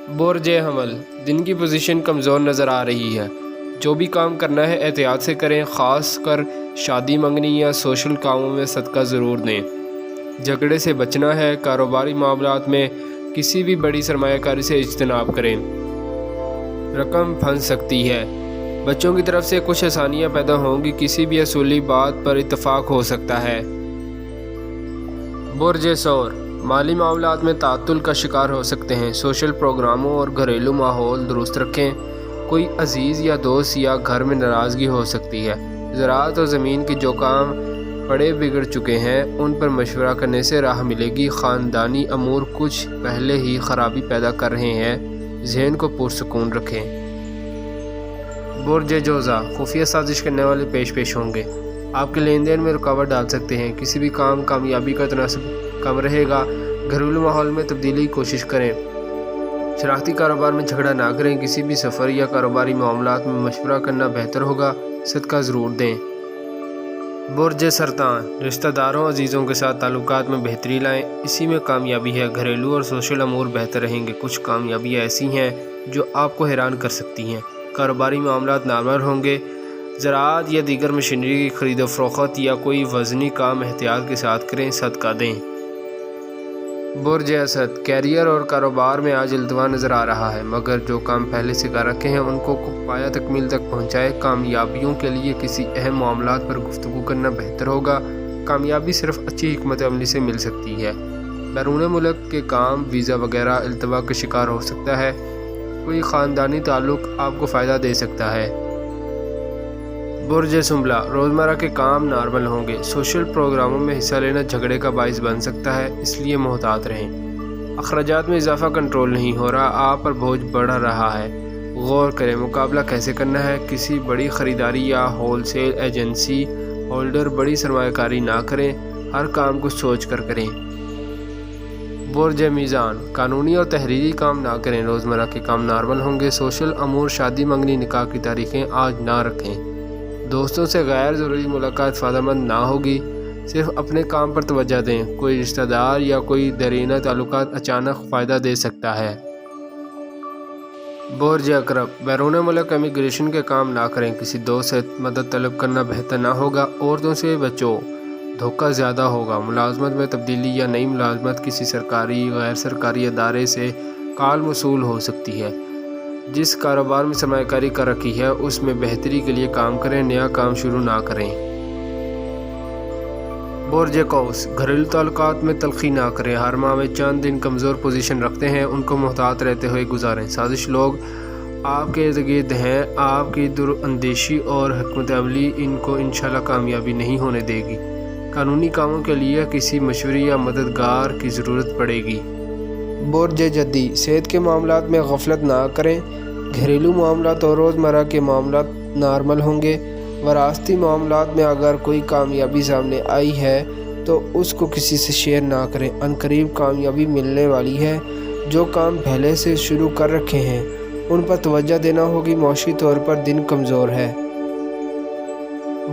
برج حمل، دن کی پوزیشن کمزور نظر آ رہی ہے۔ جو بھی کام کرنا ہے احتیاط سے کریں، خاص کر شادی منگنی یا سوشل کاموں میں صدقہ ضرور دیں۔ جھگڑے سے بچنا ہے، کاروباری معاملات میں کسی بھی بڑی سرمایہ کاری سے اجتناب کریں، رقم پھنس سکتی ہے۔ بچوں کی طرف سے کچھ آسانیاں پیدا ہوں گی، کسی بھی اصولی بات پر اتفاق ہو سکتا ہے۔ برج ثور، مالی معاملات میں تعطل کا شکار ہو سکتے ہیں، سوشل پروگراموں اور گھریلو ماحول درست رکھیں۔ کوئی عزیز یا دوست یا گھر میں ناراضگی ہو سکتی ہے۔ زراعت اور زمین کے جو کام پڑے بگڑ چکے ہیں ان پر مشورہ کرنے سے راہ ملے گی۔ خاندانی امور کچھ پہلے ہی خرابی پیدا کر رہے ہیں، ذہن کو پرسکون رکھیں۔ برج جوزا، خفیہ سازش کرنے والے پیش ہوں گے، آپ کے لین دین میں رکاوٹ ڈال سکتے ہیں، کسی بھی کامیابی کا تناسب کم رہے گا۔ گھریلو ماحول میں تبدیلی کی کوشش کریں، شراکتی کاروبار میں جھگڑا نہ کریں، کسی بھی سفر یا کاروباری معاملات میں مشورہ کرنا بہتر ہوگا، صدقہ ضرور دیں۔ برج سرطان، رشتہ داروں عزیزوں کے ساتھ تعلقات میں بہتری لائیں، اسی میں کامیابی ہے۔ گھریلو اور سوشل امور بہتر رہیں گے، کچھ کامیابیاں ایسی ہیں جو آپ کو حیران کر سکتی ہیں۔ کاروباری معاملات نارمل ہوں گے، زراعت یا دیگر مشینری کی خرید و فروخت یا کوئی وزنی کام احتیاط کے ساتھ کریں، صدقہ دیں۔ برج اسد، کیریئر اور کاروبار میں آج التوا نظر آ رہا ہے، مگر جو کام پہلے سے کر رکھے ہیں ان کو پایہ تکمیل تک پہنچائے۔ کامیابیوں کے لیے کسی اہم معاملات پر گفتگو کرنا بہتر ہوگا، کامیابی صرف اچھی حکمت عملی سے مل سکتی ہے۔ بیرون ملک کے کام، ویزا وغیرہ التوا کا شکار ہو سکتا ہے، کوئی خاندانی تعلق آپ کو فائدہ دے سکتا ہے۔ برج سنبلہ، روزمرہ کے کام نارمل ہوں گے، سوشل پروگراموں میں حصہ لینا جھگڑے کا باعث بن سکتا ہے، اس لیے محتاط رہیں۔ اخراجات میں اضافہ کنٹرول نہیں ہو رہا، آپ پر بوجھ بڑھ رہا ہے، غور کریں مقابلہ کیسے کرنا ہے۔ کسی بڑی خریداری یا ہول سیل ایجنسی ہولڈر بڑی سرمایہ کاری نہ کریں، ہر کام کو سوچ کر کریں۔ برج میزان، قانونی اور تحریری کام نہ کریں، روزمرہ کے کام نارمل ہوں گے، سوشل امور، شادی منگنی، نکاح کی تاریخیں آج نہ رکھیں۔ دوستوں سے غیر ضروری ملاقات فائدہ مند نہ ہوگی، صرف اپنے کام پر توجہ دیں۔ کوئی رشتہ دار یا کوئی دیرینہ تعلقات اچانک فائدہ دے سکتا ہے۔ برج عقرب، بیرون ملک امیگریشن کے کام نہ کریں، کسی دوست سے مدد طلب کرنا بہتر نہ ہوگا۔ عورتوں سے بچو، دھوکہ زیادہ ہوگا۔ ملازمت میں تبدیلی یا نئی ملازمت، کسی سرکاری غیر سرکاری ادارے سے کال موصول ہو سکتی ہے۔ جس کاروبار میں سرمایہ کاری کر رکھی ہے اس میں بہتری کے لیے کام کریں، نیا کام شروع نہ کریں۔ برج قوس، گھریلو تعلقات میں تلخی نہ کریں، ہر ماہ میں چند دن کمزور پوزیشن رکھتے ہیں، ان کو محتاط رہتے ہوئے گزاریں۔ سازش لوگ آپ کے ارد گرد ہیں، آپ کی دراندیشی اور حکمت عملی ان کو انشاءاللہ کامیابی نہیں ہونے دے گی۔ قانونی کاموں کے لیے کسی مشورے یا مددگار کی ضرورت پڑے گی۔ برج جدی، صحت کے معاملات میں غفلت نہ کریں، گھریلو معاملات اور روزمرہ کے معاملات نارمل ہوں گے۔ وراثتی معاملات میں اگر کوئی کامیابی سامنے آئی ہے تو اس کو کسی سے شیئر نہ کریں، عنقریب کامیابی ملنے والی ہے۔ جو کام پہلے سے شروع کر رکھے ہیں ان پر توجہ دینا ہوگی، معاشی طور پر دن کمزور ہے۔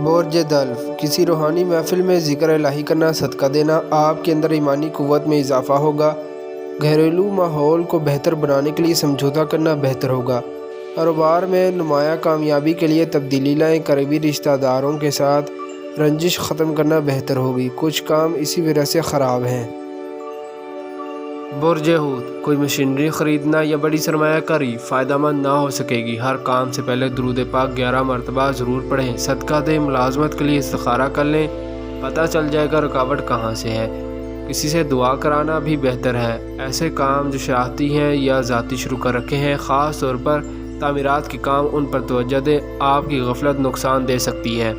برج دلو، کسی روحانی محفل میں ذکر الہی کرنا، صدقہ دینا، آپ کے اندر ایمانی قوت میں اضافہ ہوگا۔ گھریلو ماحول کو بہتر بنانے کے لیے سمجھوتہ کرنا بہتر ہوگا۔ کاروبار میں نمایاں کامیابی کے لیے تبدیلی لائیں، قریبی رشتہ داروں کے ساتھ رنجش ختم کرنا بہتر ہوگی، کچھ کام اسی وجہ سے خراب ہیں۔ برج حوت، کوئی مشینری خریدنا یا بڑی سرمایہ کاری فائدہ مند نہ ہو سکے گی، ہر کام سے پہلے درود پاک 11 مرتبہ ضرور پڑھیں، صدقہ دیں، ملازمت کے لیے استخارہ کر لیں، پتہ چل جائے گا رکاوٹ کہاں سے ہے۔ کسی سے دعا کرانا بھی بہتر ہے۔ ایسے کام جو شراکتی ہیں یا ذاتی شروع کر رکھے ہیں، خاص طور پر تعمیرات کے کام، ان پر توجہ دیں، آپ کی غفلت نقصان دے سکتی ہے۔